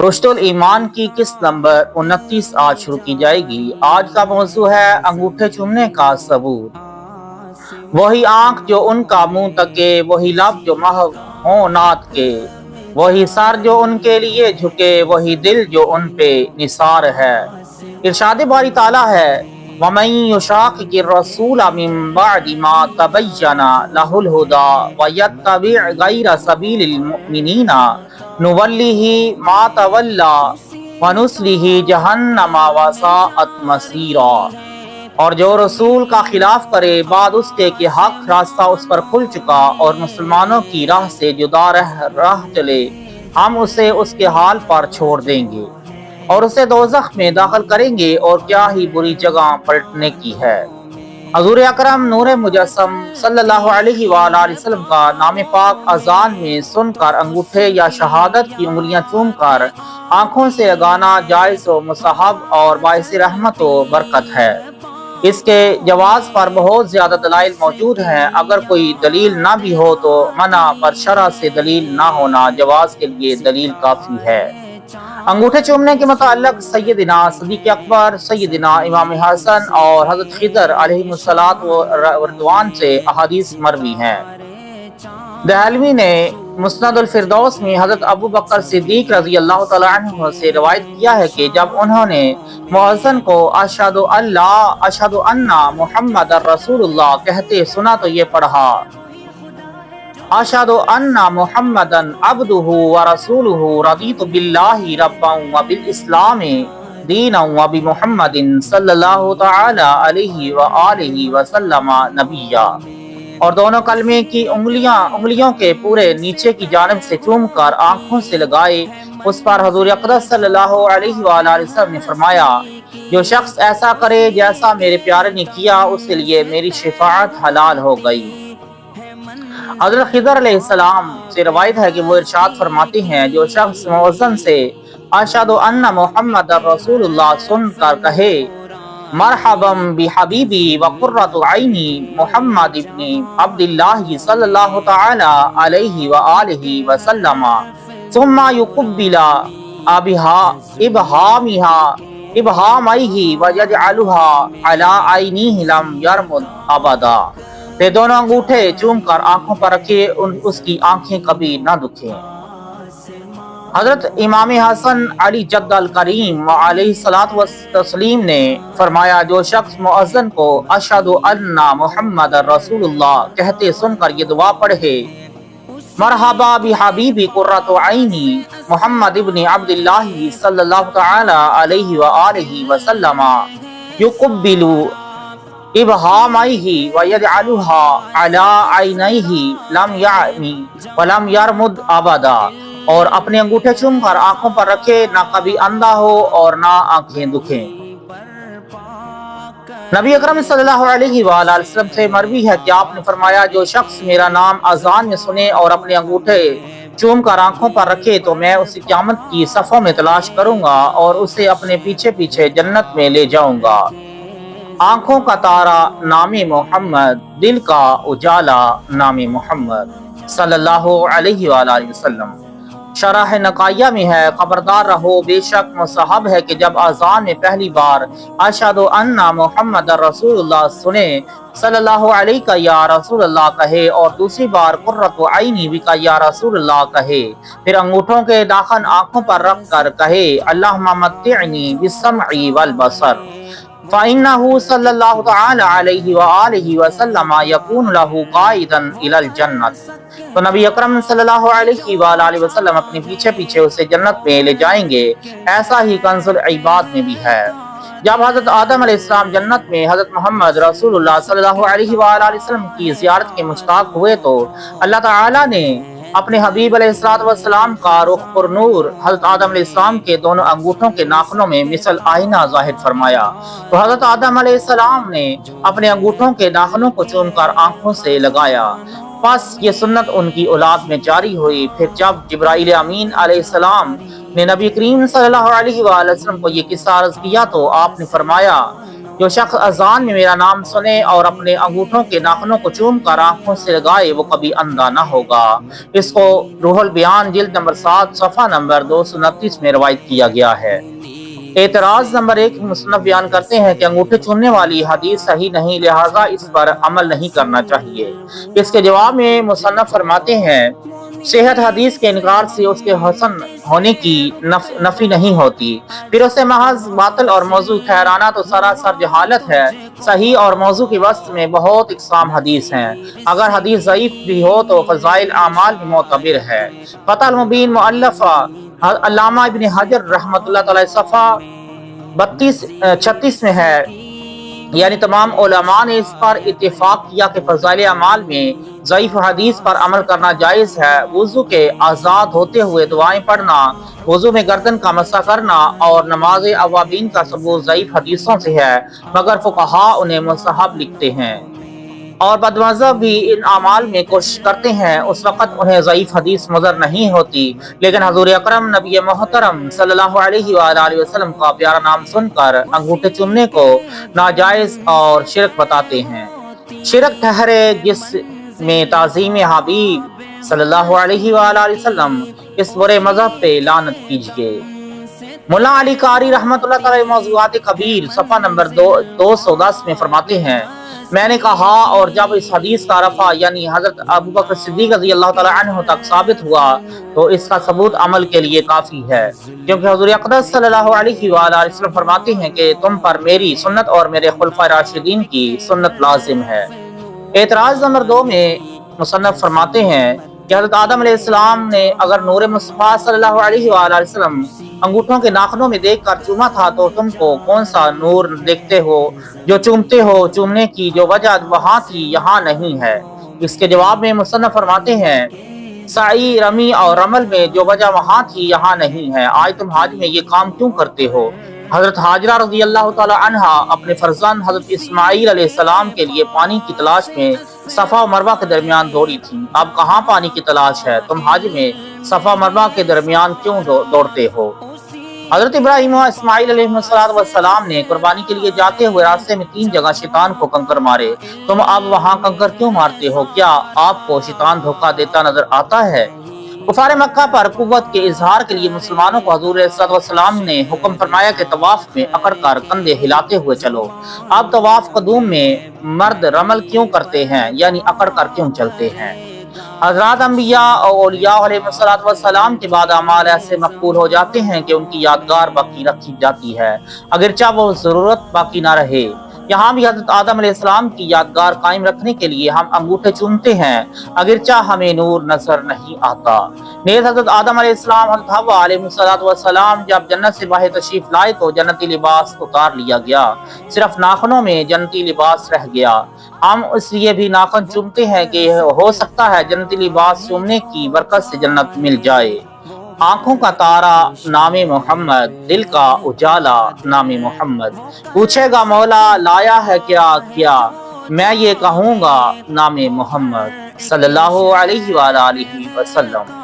رشد الایمان کی قسط نمبر 29 آج شروع کی جائے گی۔ آج کا موضوع ہے انگوٹھے چومنے کا ثبوت۔ وہی آنکھ جو ان کا منہ تکے، وہی لب جو محو ہوں نعت کے، وہی سر جو ان کے لیے جھکے، وہی دل جو ان پہ نثار ہے۔ ارشاد باری تعالیٰ ہے وَمَن يُشَاقِقِ الرَّسُولَ مِن بَعْدِ مَا تَبَيَّنَ لَهُ الْهُدَىٰ وَيَتَّبِعْ غَيْرَ سَبِيلِ الْمُؤْمِنِينَ نُوَلِّهِ مَا تَوَلَّىٰ وَنُصْلِهِ جَهَنَّمَ وَسَاءَتْ مَصِيرًا۔ اور جو رسول کا خلاف کرے بعد اس کے کہ حق راستہ اس پر کھل چکا اور مسلمانوں کی راہ سے جدا راہ چلے، ہم اسے اس کے حال پر چھوڑ دیں گے اور اسے دوزخ میں داخل کریں گے، اور کیا ہی بری جگہ پلٹنے کی ہے۔ حضور اکرم نور مجسم صلی اللہ علیہ وآلہ وسلم کا نام پاک اذان میں سن کر انگوٹھے یا شہادت کی انگلیاں چوم کر آنکھوں سے لگانا جائز و مستحب اور باعث رحمت و برکت ہے۔ اس کے جواز پر بہت زیادہ دلائل موجود ہیں۔ اگر کوئی دلیل نہ بھی ہو تو منع پر شرع سے دلیل نہ ہونا جواز کے لیے دلیل کافی ہے۔ انگوٹھے چومنے کے متعلق سیدنا صدیق اکبر، سیدنا امام حسن اور حضرت خضر علیہ الصلوۃ والرضوان سے احادیث مروی ہیں۔ دہلوی نے مسند الفردوس میں حضرت ابو بکر صدیق رضی اللہ تعالیٰ عنہ سے روایت کیا ہے کہ جب انہوں نے مؤذن کو اشہد ان محمد رسول اللہ کہتے سنا تو یہ پڑھا اشہد ان محمدا عبدہ ورسولہ رضیت باللہ ربا وبالاسلام دینا وبمحمد صلی اللہ تعالی علیہ وآلہ وسلم نبیا۔ اور دونوں کلمے کی انگلیوں کے پورے نیچے کی جانب سے چوم کر آنکھوں سے لگائے۔ اس پر حضور اقدس صلی اللہ علیہ وآلہ وسلم نے فرمایا جو شخص ایسا کرے جیسا میرے پیارے نے کیا، اس کے لیے میری شفاعت حلال ہو گئی۔ حضرت خضر علیہ السلام سے روایت ہے کہ وہ ارشاد فرماتے ہیں جو شخص مؤذن سے اشہد ان محمد رسول اللہ سن کر کہے مرحبا بحبیبی وقرۃ عینی محمد ابن عبداللہ صلی اللہ تعالی علیہ وآلہ وسلم ثم یقبل ابہامہ ویجعلہا علی عینیہ لم یرمد ابدا۔ پھر دونوں انگوٹھے چوم کر آنکھوں پر رکھے، اس کی آنکھیں کبھی نہ دکھیں۔ حضرت امام حسن علی جد الکریم علیہ الصلوۃ والتسلیم نے فرمایا جو شخص مؤذن کو اشہد ان محمد رسول اللہ کہتے سن کر یہ دعا پڑھے مرحبا بحبیبی قرۃ عینی محمد ابن عبداللہ صلی اللہ تعالی علیہ وآلہ وسلم یقبل ابہامہ ویجعلہا علی عینیہ لم یعمی ولم یرمد ابدا، اور اپنے انگوٹھے چوم کر آنکھوں پر رکھے، نہ کبھی اندھا ہو اور نہ آنکھیں دکھیں۔ نبی اکرم صلی اللہ علیہ وآلہ وسلم سے مروی ہے کہ آپ نے فرمایا جو شخص میرا نام اذان میں سنے اور اپنے انگوٹھے چوم کر آنکھوں پر رکھے تو میں اسے قیامت کی صفوں میں تلاش کروں گا اور اسے اپنے پیچھے پیچھے جنت میں لے جاؤں گا۔ آنکھوں کا تارا نام محمد، دل کا اجالا نام محمد صلی اللہ علیہ وآلہ وسلم۔ شرح نقائیہ میں ہے خبردار رہو بے شک مستحب ہے کہ جب اذان میں پہلی بار اشہد ان محمد رسول اللہ سنے صلی اللہ علیہ کا یا رسول اللہ کہے اور دوسری بار قرۃ عینی بھی کا یا رسول اللہ کہے، پھر انگوٹھوں کے داخل آنکھوں پر رکھ کر کہے اللہم متعنی بالسمع والبصر فإنہ صلی اللہ تعالی علیہ وآلہ وسلم یکون لہ قائدا الی الجنۃ۔ تو نبی اکرم صلی اللہ علیہ وآلہ وسلم اپنے پیچھے پیچھے اسے جنت میں لے جائیں گے۔ ایسا ہی کنز العباد میں بھی ہے۔ جب حضرت آدم علیہ السلام جنت میں حضرت محمد رسول اللہ صلی اللہ علیہ وآلہ وسلم کی زیارت کے مشتاق ہوئے تو اللہ تعالیٰ نے اپنے حبیب علیہ السلام کا رخ پر نور حضرت آدم علیہ السلام کے دونوں انگوٹھوں کے ناخنوں میں مثل آئینہ ظاہر فرمایا، تو حضرت آدم علیہ السلام نے اپنے انگوٹھوں کے ناخنوں کو چوم کر آنکھوں سے لگایا۔ پس یہ سنت ان کی اولاد میں جاری ہوئی۔ پھر جب جبرائیل امین علیہ السلام نے نبی کریم صلی اللہ علیہ وآلہ وسلم کو یہ قصہ عرض کیا تو آپ نے فرمایا جو شخص اذان میں میرا نام سنے اور اپنے انگوٹھوں کے ناخنوں کو چوم کر آنکھوں سے لگائے وہ کبھی اندھا نہ ہوگا۔ اس کو روح البیان جلد نمبر 7 صفحہ نمبر 229 میں روایت کیا گیا ہے۔ اعتراض نمبر 1 مصنف بیان کرتے ہیں کہ انگوٹھے چومنے والی حدیث صحیح نہیں، لہذا اس پر عمل نہیں کرنا چاہیے۔ اس کے جواب میں مصنف فرماتے ہیں صحت حدیث کے انکار سے اس کے حسن ہونے کی نفی نہیں ہوتی، پھر اسے محض باطل اور موضوع ٹھہرانا تو سراسر جہالت ہے۔ صحیح اور موضوع کی وسط میں بہت اقسام حدیث ہیں، اگر حدیث ضعیف بھی ہو تو فضائل اعمال بھی معتبر ہے۔ فتح المبین مؤلفہ علامہ ابن حجر رحمۃ اللہ تعالی صفحہ 36 میں ہے، یعنی تمام علماء نے اس پر اتفاق کیا کہ فضائل اعمال میں ضعیف حدیث پر عمل کرنا جائز ہے۔ وضو کے آزاد ہوتے ہوئے دعائیں پڑھنا، وضو میں گردن کا مسح کرنا اور نماز اوابین کا ثبوت ضعیف حدیثوں سے ہے، مگر فقہاء انہیں مستحب لکھتے ہیں اور بدمذہب بھی ان اعمال میں کوشش کرتے ہیں، اس وقت انہیں ضعیف حدیث نظر نہیں ہوتی، لیکن حضور اکرم نبی محترم صلی اللہ علیہ وآلہ وسلم کا پیارا نام سن کر انگوٹھے چومنے کو ناجائز اور شرک بتاتے ہیں۔ شرک ٹھہرے جس میں تعظیم حبیب صلی اللہ علیہ وآلہ وسلم، اس برے مذہب پہ لعنت کیجیے۔ مولانا علی قاری رحمۃ اللہ تعالی موضوعات کبیر صفحہ نمبر 210 میں فرماتے ہیں میں نے کہا، اور جب اس حدیث کا رفع یعنی حضرت ابوبکر صدیق رضی اللہ تعالی عنہ تک ثابت ہوا تو اس کا ثبوت عمل کے لیے کافی ہے، کیونکہ حضور اقدس صلی اللہ علیہ وآلہ وسلم فرماتے ہیں کہ تم پر میری سنت اور میرے خلفائے راشدین کی سنت لازم ہے۔ اعتراض نمبر 2 میں مصنف فرماتے ہیں کہ حضرت آدم علیہ السلام نے اگر نور مصطفیٰ صلی اللہ علیہ وآلہ وسلم انگوٹھوں کے ناخنوں میں دیکھ کر چوما تھا تو تم کو کون سا نور دیکھتے ہو جو چومتے ہو؟ چومنے کی جو وجہ وہاں تھی یہاں نہیں ہے۔ اس کے جواب میں مصنف فرماتے ہیں سعی، رمی اور رمل میں جو وجہ وہاں تھی یہاں نہیں ہے، آج تم حج میں یہ کام کیوں کرتے ہو؟ حضرت حاجرہ رضی اللہ تعالی عنہا اپنے فرزند حضرت اسماعیل علیہ السلام کے لیے پانی کی تلاش میں صفا و مروہ کے درمیان دوڑی تھیں، اب کہاں پانی کی تلاش ہے؟ تم حج میں صفا و مروہ کے درمیان کیوں دوڑتے ہو؟ حضرت ابراہیم و اسماعیل علیہ السلام نے قربانی کے لیے جاتے ہوئے راستے میں 3 جگہ شیطان کو کنکر مارے، تم اب وہاں کنکر کیوں مارتے ہو؟ کیا آپ کو شیطان دھوکہ دیتا نظر آتا ہے؟ کفار مکہ پر قوت کے اظہار کے لیے مسلمانوں کو حضور صلی اللہ علیہ وسلم نے حکم فرمایا کہ طواف میں اکڑ کر کندھے ہلاتے ہوئے چلو۔ اب طواف قدوم میں مرد رمل کیوں کرتے ہیں، یعنی اکڑ کر کیوں چلتے ہیں؟ حضرات انبیاء اور اولیاء علیہ السلام کے بعد اعمال ایسے مقبول ہو جاتے ہیں کہ ان کی یادگار باقی رکھی جاتی ہے، اگرچہ وہ ضرورت باقی نہ رہے۔ یہاں بھی حضرت آدم علیہ السلام کی یادگار قائم رکھنے کے لیے ہم انگوٹھے چومتے ہیں، اگرچہ ہمیں نور نظر نہیں آتا۔ نیز حضرت آدم علیہ السلام، حضرت حوا علیہ السلام جب جنت سے باہر تشریف لائے تو جنتی لباس اتار لیا گیا، صرف ناخنوں میں جنتی لباس رہ گیا۔ ہم اس لیے بھی ناخن چومتے ہیں کہ ہو سکتا ہے جنتی لباس چومنے کی برکت سے جنت مل جائے۔ آنکھوں کا تارا نام محمد، دل کا اجالا نام محمد، پوچھے گا مولا لایا ہے کیا میں یہ کہوں گا نام محمد صلی اللہ علیہ وآلہ وسلم۔